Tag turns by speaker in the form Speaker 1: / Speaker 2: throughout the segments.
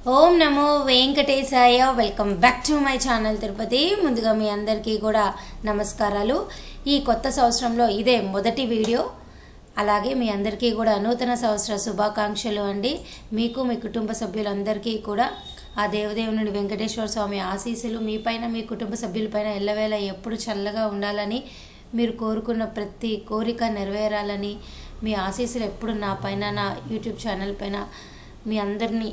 Speaker 1: Om Namo Venkatesaya. Welcome back to my channel Tirupati. ముందుగా మీ అందరికీ కూడా నమస్కారాలు. ఈ కొత్త సంవత్సరంలో ఇదే మొదటి వీడియో. అలాగే మీ అందరికీ కూడా నూతన సంవత్సర శుభాకాంక్షలు అండి. మీకు మీ కుటుంబ సభ్యులందరికీ కూడా ఆ దేవదేవుని వెంకటేశ్వర స్వామి ఆశీస్సులు మీపైన మీ కుటుంబ సభ్యులపైన ఎల్లవేళ ఎప్పుడు చల్లగా ఉండాలని, మీరు కోరుకున్న ప్రతి కోరిక నెరవేరాలని, మీ ఆశీస్సులు ఎప్పుడు నా పైన, నా యూట్యూబ్ ఛానల్ పైన మీ అందరినీ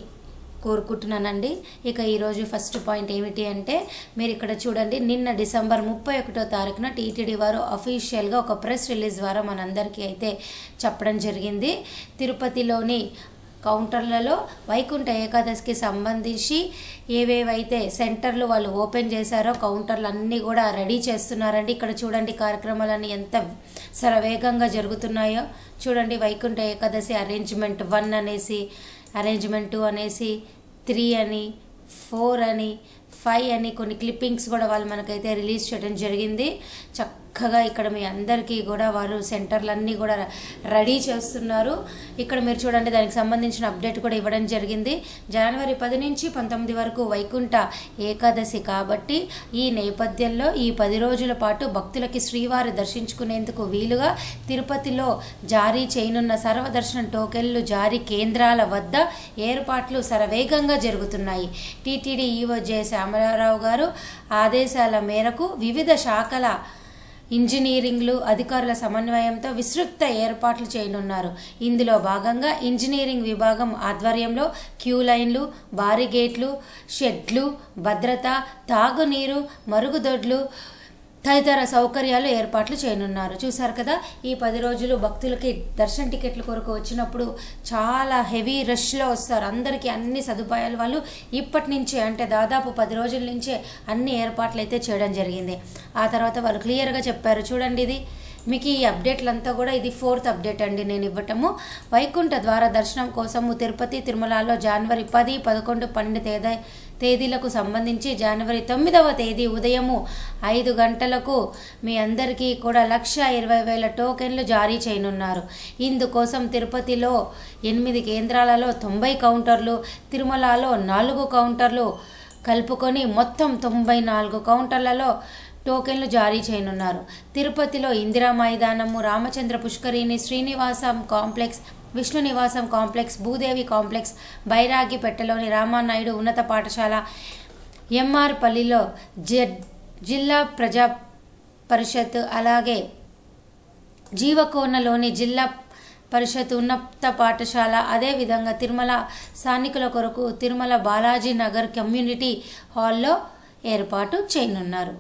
Speaker 1: కోరుకుంటున్నానండి. ఇక ఈరోజు ఫస్ట్ పాయింట్ ఏమిటి అంటే, మీరు ఇక్కడ చూడండి, నిన్న డిసెంబర్ 31వ తారీఖున టీటీడీ వారు అఫీషియల్గా ఒక ప్రెస్ రిలీజ్ ద్వారా మనందరికీ అయితే చెప్పడం జరిగింది. తిరుపతిలోని కౌంటర్లలో వైకుంఠ ఏకాదశికి సంబంధించి ఏవేవైతే సెంటర్లు వాళ్ళు ఓపెన్ చేశారో కౌంటర్లు అన్నీ కూడా రెడీ చేస్తున్నారండి. ఇక్కడ చూడండి, కార్యక్రమాలన్నీ ఎంత శరవేగంగా జరుగుతున్నాయో చూడండి. వైకుంఠ ఏకాదశి అరేంజ్మెంట్ 1 అనేసి, అరేంజ్మెంట్ 2 అనేసి, 3 అని, 4 అని, 5 అని కొన్ని క్లిప్పింగ్స్ కూడా వాళ్ళు మనకైతే రిలీజ్ చేయడం జరిగింది. చక్కగా ఇక్కడ మీ అందరికీ కూడా వారు సెంటర్లన్నీ కూడా రెడీ చేస్తున్నారు. ఇక్కడ మీరు చూడండి, దానికి సంబంధించిన అప్డేట్ కూడా ఇవ్వడం జరిగింది. జనవరి 10 నుంచి 19 వరకు వైకుంఠ ఏకాదశి కాబట్టి ఈ నేపథ్యంలో ఈ 10 రోజుల పాటు భక్తులకి శ్రీవారి దర్శించుకునేందుకు వీలుగా తిరుపతిలో జారీ చేయనున్న సర్వదర్శనం టోకెన్లు జారీ కేంద్రాల వద్ద ఏర్పాట్లు శరవేగంగా జరుగుతున్నాయి. టీటీడీ ఈవో జె శ్యామరావు గారు ఆదేశాల మేరకు వివిధ శాఖల ఇంజనీరింగ్లు అధికారుల సమన్వయంతో విస్తృత ఏర్పాట్లు చేయనున్నారు. ఇందులో భాగంగా ఇంజనీరింగ్ విభాగం ఆధ్వర్యంలో క్యూ లైన్లు, బారిగేట్లు, షెడ్లు, భద్రత, తాగునీరు, మరుగుదొడ్లు తదితర సౌకర్యాలు ఏర్పాట్లు చేయనున్నారు. చూశారు కదా, ఈ 10 రోజులు భక్తులకి దర్శన టికెట్ల కొరకు వచ్చినప్పుడు చాలా హెవీ రష్లో వస్తారు. అందరికీ అన్ని సదుపాయాలు వాళ్ళు ఇప్పటి నుంచే, అంటే దాదాపు 10 రోజుల నుంచే అన్ని ఏర్పాట్లు అయితే చేయడం జరిగింది. ఆ తర్వాత వాళ్ళు క్లియర్గా చెప్పారు. చూడండి, ఇది మీకు ఈ అప్డేట్లంతా కూడా ఇది 4th అప్డేట్ అండి నేను ఇవ్వటము. వైకుంఠ ద్వార దర్శనం కోసము తిరుపతి, తిరుమలలో జనవరి 10, 11, 12 తేదీలకు సంబంధించి జనవరి 9వ తేదీ ఉదయము 5 గంటలకు మీ అందరికీ కూడా 1,20,000 టోకెన్లు జారీ చేయనున్నారు. ఇందుకోసం తిరుపతిలో 8 కేంద్రాలలో 90 కౌంటర్లు, తిరుమలలో 4 కౌంటర్లు కలుపుకొని మొత్తం 94 కౌంటర్లలో టోకెన్లు జారీ చేయనున్నారు. తిరుపతిలో ఇందిరా మైదానము, రామచంద్ర పుష్కరిణి, శ్రీనివాసం కాంప్లెక్స్, విష్ణు నివాసం కాంప్లెక్స్, భూదేవి కాంప్లెక్స్, బైరాగిపెట్టలోని రామానాయుడు ఉన్నత పాఠశాల, ఎంఆర్ పల్లిలో జిల్లా ప్రజా పరిషత్, అలాగే జీవకోనలోని జిల్లా పరిషత్ ఉన్నత పాఠశాల, అదేవిధంగా తిరుమల స్థానికుల కొరకు తిరుమల బాలాజీ నగర్ కమ్యూనిటీ హాల్లో ఏర్పాటు చేయనున్నారు.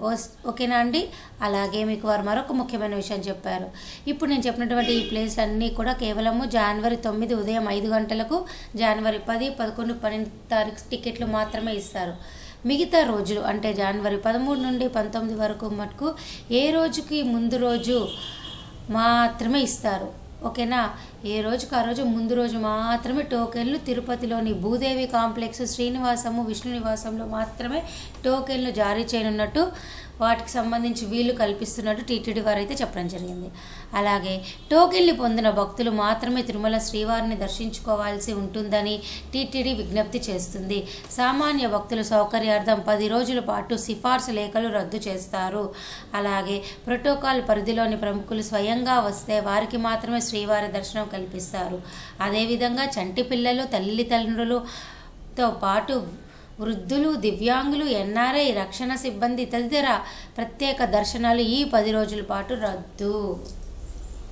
Speaker 1: ఓకేనా అండి. అలాగే మీకు వారు మరొక ముఖ్యమైన విషయం చెప్పారు. ఇప్పుడు నేను చెప్పినటువంటి ఈ ప్లేస్లు అన్నీ కూడా కేవలము జనవరి 9 ఉదయం 5 గంటలకు, జనవరి 10, 11, 12 తారీఖు టికెట్లు మాత్రమే ఇస్తారు. మిగతా రోజులు అంటే జనవరి 13 నుండి 19 వరకు మటుకు ఏ రోజుకి ముందు రోజు మాత్రమే ఇస్తారు. ఓకేనా. ఏ రోజుకి ఆ రోజు ముందు రోజు మాత్రమే టోకెన్లు తిరుపతిలోని భూదేవి కాంప్లెక్స్, శ్రీనివాసము, విష్ణు నివాసంలో మాత్రమే టోకెన్లు జారీ చేయనున్నట్టు, వాటికి సంబంధించి వీలు కల్పిస్తున్నట్టు టీటీడీ వారు అయితే చెప్పడం జరిగింది. అలాగే టోకెన్లు పొందిన భక్తులు మాత్రమే తిరుమల శ్రీవారిని దర్శించుకోవాల్సి ఉంటుందని టీటీడీ విజ్ఞప్తి చేస్తుంది. సామాన్య భక్తుల సౌకర్యార్థం 10 రోజుల పాటు సిఫార్సు లేఖలు రద్దు చేస్తారు. అలాగే ప్రోటోకాల్ పరిధిలోని ప్రముఖులు స్వయంగా వస్తే వారికి మాత్రమే శ్రీవారి దర్శనం కల్పిస్తారు. అదేవిధంగా చంటి పిల్లలు, తల్లిదండ్రులతో పాటు వృద్ధులు, దివ్యాంగులు, ఎన్ఆర్ఐ, రక్షణ సిబ్బంది తదితర ప్రత్యేక దర్శనాలు ఈ 10 రోజుల పాటు రద్దు.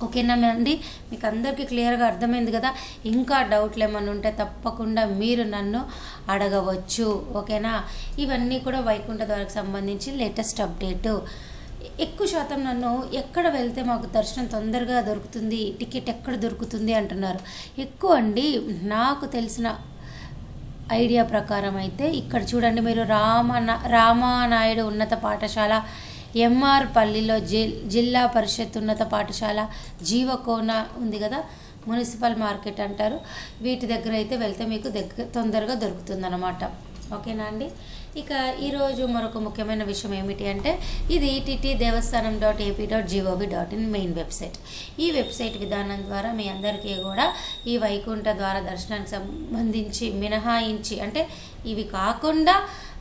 Speaker 1: ఓకేనా అండి. మీకు అందరికీ క్లియర్గా అర్థమైంది కదా. ఇంకా డౌట్లు ఏమైనా ఉంటే తప్పకుండా మీరు నన్ను అడగవచ్చు. ఓకేనా. ఇవన్నీ కూడా వైకుంఠ ద్వారకు సంబంధించి లేటెస్ట్ అప్డేటు. ఎక్కువ శాతం నన్ను ఎక్కడ వెళ్తే మాకు దర్శనం తొందరగా దొరుకుతుంది, టికెట్ ఎక్కడ దొరుకుతుంది అంటున్నారు. ఎక్కువ అండి, నాకు తెలిసిన ఐడియా ప్రకారం అయితే ఇక్కడ చూడండి, మీరు రామానాయుడు ఉన్నత పాఠశాల, ఎంఆర్ పల్లిలో జిల్లా పరిషత్ ఉన్నత పాఠశాల, జీవకోన ఉంది కదా, మున్సిపల్ మార్కెట్ అంటారు, వీటి దగ్గర అయితే వెళ్తే మీకు తొందరగా దొరుకుతుంది అన్నమాట. ఓకేనా అండి. ఇక ఈరోజు మరొక ముఖ్యమైన విషయం ఏమిటి అంటే ఇది ttdevastanam.ap.gov.in మెయిన్ వెబ్సైట్. ఈ వెబ్సైట్ విధానం ద్వారా మీ అందరికీ కూడా ఈ వైకుంఠ ద్వార దర్శనానికి సంబంధించి మినహాయించి అంటే ఇవి కాకుండా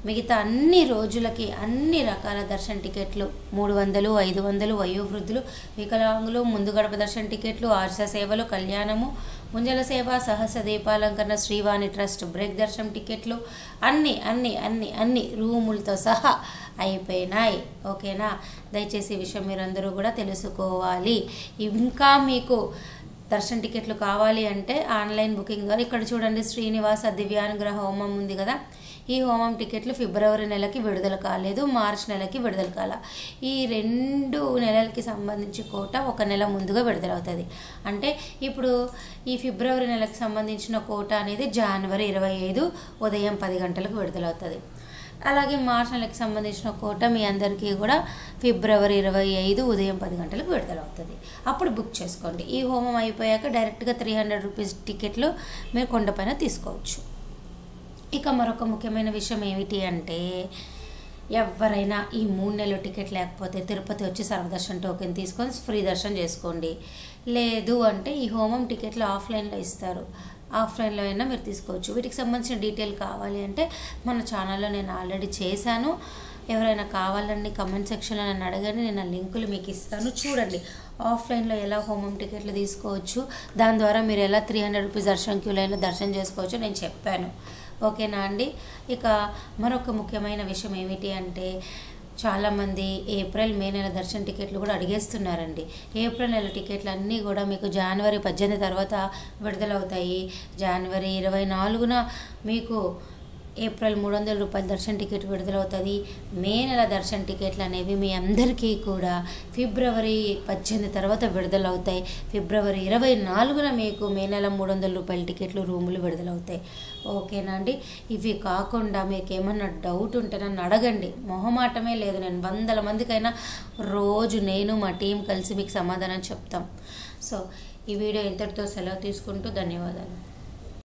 Speaker 1: మిగతా అన్ని రోజులకి అన్ని రకాల దర్శన టికెట్లు 300, 500 వయోవృద్ధులు, వికలాంగులు, ముందు గడప దర్శన టికెట్లు, ఆర్ష సేవలు, కళ్యాణము, ముంజల సేవ, సహస్ర దీపాలంకరణ, శ్రీవాణి ట్రస్ట్ బ్రేక్ దర్శనం టికెట్లు అన్ని అన్ని అన్ని అన్ని రూములతో సహా అయిపోయినాయి. ఓకేనా. దయచేసి ఈ విషయం మీరందరూ కూడా తెలుసుకోవాలి. ఇంకా మీకు దర్శన టికెట్లు కావాలి అంటే ఆన్లైన్ బుకింగ్ ద్వారా ఇక్కడ చూడండి, శ్రీనివాస దివ్యానుగ్రహ హోమం ఉంది కదా, ఈ హోమం టికెట్లు ఫిబ్రవరి నెలకి విడుదల కాలేదు, మార్చి నెలకి విడుదల కాల. ఈ 2 నెలలకి సంబంధించి కోట 1 నెల ముందుగా విడుదలవుతుంది. అంటే ఇప్పుడు ఈ ఫిబ్రవరి నెలకు సంబంధించిన కోట అనేది జనవరి 25 ఉదయం 10 గంటలకు విడుదలవుతుంది. అలాగే మార్చి నెలకు సంబంధించిన కోట మీ అందరికీ కూడా ఫిబ్రవరి 25 ఉదయం 10 గంటలకు విడుదలవుతుంది. అప్పుడు బుక్ చేసుకోండి. ఈ హోమం అయిపోయాక డైరెక్ట్గా 300 రూపీస్ టికెట్లు మీరు కొండపైన తీసుకోవచ్చు. ఇక మరొక ముఖ్యమైన విషయం ఏమిటి అంటే ఎవరైనా ఈ 3 నెలల టికెట్ లేకపోతే తిరుపతి వచ్చి సర్వదర్శన్ టోకెన్ తీసుకొని ఫ్రీ దర్శనం చేసుకోండి. లేదు అంటే ఈ హోమం టికెట్లు ఆఫ్లైన్లో ఇస్తారు, ఆఫ్లైన్లో అయినా మీరు తీసుకోవచ్చు. వీటికి సంబంధించిన డీటెయిల్ కావాలి అంటే మన ఛానల్లో నేను ఆల్రెడీ చేశాను. ఎవరైనా కావాలండి కమెంట్ సెక్షన్లో నన్ను అడగండి, నేను ఆ లింకులు మీకు ఇస్తాను. చూడండి ఆఫ్లైన్లో ఎలా హోమం టికెట్లు తీసుకోవచ్చు, దాని ద్వారా మీరు ఎలా 300 రూపీస్ దర్శనం క్యూ లైన్లో దర్శనం చేసుకోవచ్చు నేను చెప్పాను. ఓకేనా అండి. ఇక మరొక ముఖ్యమైన విషయం ఏమిటి అంటే చాలామంది ఏప్రిల్ మే నెల దర్శన టికెట్లు కూడా అడిగేస్తున్నారండి. ఏప్రిల్ నెల టికెట్లు అన్నీ కూడా మీకు జనవరి 18 తర్వాత విడుదలవుతాయి. జనవరి 24న మీకు ఏప్రిల్ 300 రూపాయల దర్శన టికెట్ విడుదలవుతుంది. మే నెల దర్శన టికెట్లు అనేవి మీ అందరికీ కూడా ఫిబ్రవరి 18 తర్వాత విడుదలవుతాయి. ఫిబ్రవరి 24న మీకు మే నెల 300 రూపాయల టికెట్లు రూములు విడుదలవుతాయి. ఓకేనా అండి. ఇవి కాకుండా మీకు ఏమన్నా డౌట్ ఉంటే నన్ను అడగండి, మొహమాటమే లేదు. నేను 100 మందికైనా రోజు నేను మా టీం కలిసి మీకు సమాధానం చెప్తాం. సో ఈ వీడియో ఇంతటితో సెలవు తీసుకుంటూ ధన్యవాదాలు.